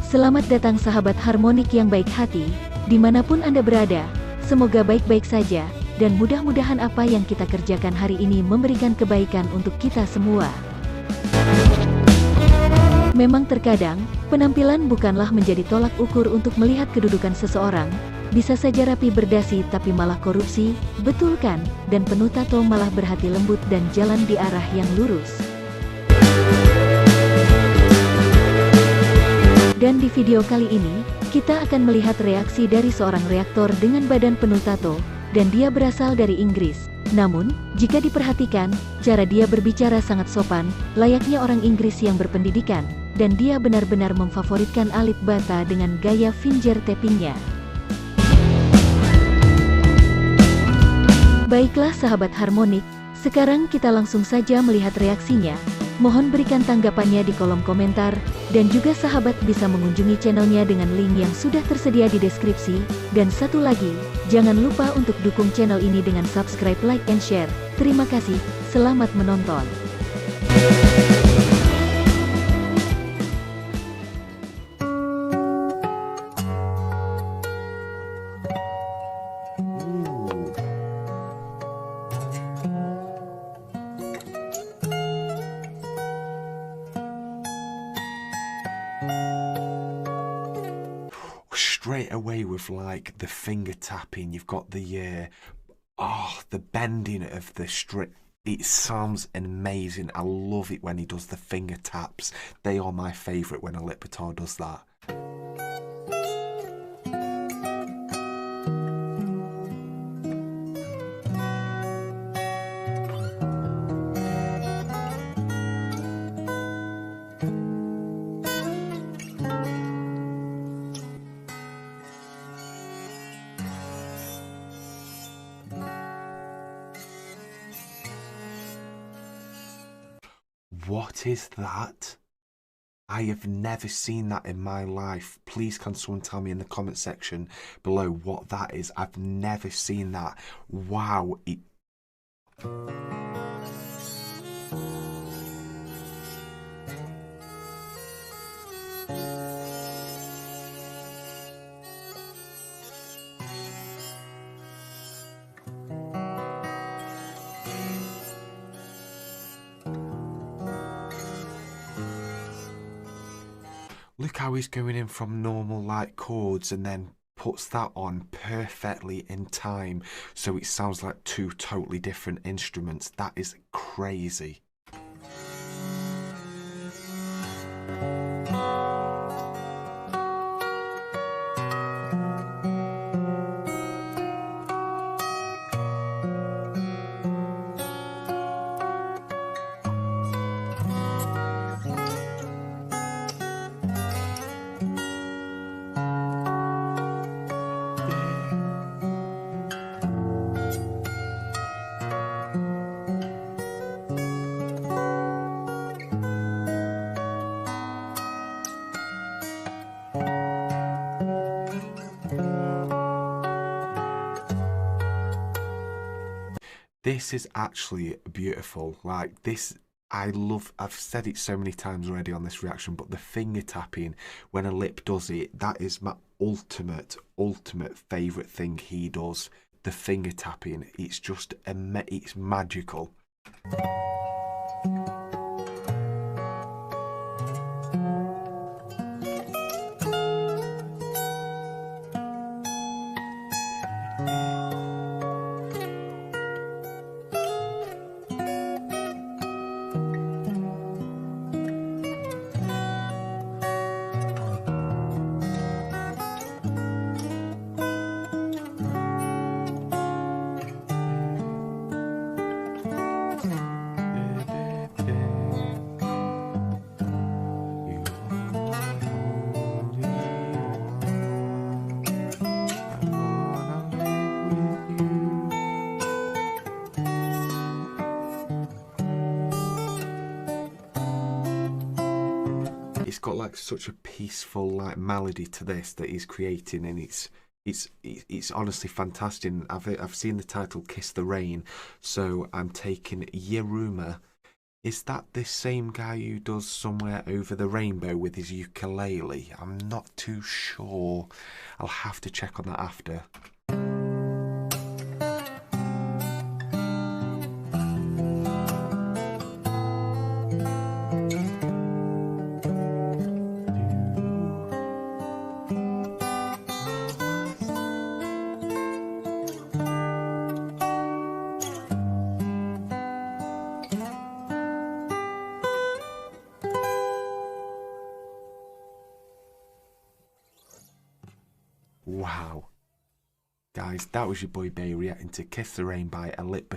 Selamat datang sahabat harmonik yang baik hati, dimanapun Anda berada, semoga baik-baik saja, dan mudah-mudahan apa yang kita kerjakan hari ini memberikan kebaikan untuk kita semua. Memang terkadang, penampilan bukanlah menjadi tolak ukur untuk melihat kedudukan seseorang, bisa saja rapi berdasi tapi malah korupsi, betul kan? Dan penuh tato malah berhati lembut dan jalan di arah yang lurus. Dan di video kali ini, kita akan melihat reaksi dari seorang reaktor dengan badan penuh tato, dan dia berasal dari Inggris. Namun, jika diperhatikan, cara dia berbicara sangat sopan, layaknya orang Inggris yang berpendidikan, dan dia benar-benar memfavoritkan Alip bata dengan gaya finger tappingnya. Baiklah sahabat harmonik, sekarang kita langsung saja melihat reaksinya. Mohon berikan tanggapannya di kolom komentar, dan juga sahabat bisa mengunjungi channelnya dengan link yang sudah tersedia di deskripsi. Dan satu lagi, jangan lupa untuk dukung channel ini dengan subscribe, like, and share. Terima kasih, selamat menonton. Straight away with like the finger tapping, you've got the the bending of the strip. It sounds amazing. I love it when he does the finger taps. They are my favourite when Alip does that. What is that? I have never seen that in my life. Please can someone tell me in the comment section below what that is? I've never seen that. Wow. Look how he's going in from normal like chords and then puts that on perfectly in time, so it sounds like two totally different instruments. That is crazy. This is actually beautiful. Like this, I love, I've said it so many times already on this reaction, but the finger tapping when Alip does it, that is my ultimate favourite thing he does. The finger tapping, it's just, it's magical. It's got like such a peaceful like melody to this that he's creating, and it's honestly fantastic. I've seen the title Kiss the Rain, so I'm taking Yiruma Is that this same guy who does Somewhere Over the Rainbow with his ukulele? I'm not too sure. I'll have to check on that after. Wow. Guys, that was your boy Bayo reacting to Kiss the Rain by Alip.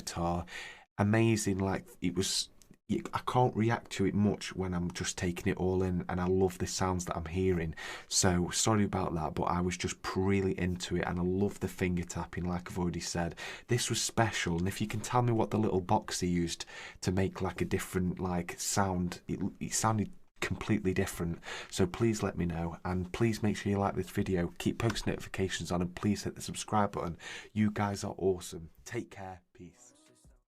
Amazing, like, it was, I can't react to it much when I'm just taking it all in, and I love the sounds that I'm hearing. So, sorry about that, but I was just really into it, and I love the finger tapping, like I've already said. This was special, and if you can tell me what the little box he used to make, like, a different, like, sound, it sounded completely different, so please let me know, and please make sure you like this video, keep post notifications on, and please hit the subscribe button. You guys are awesome. Take care. Peace.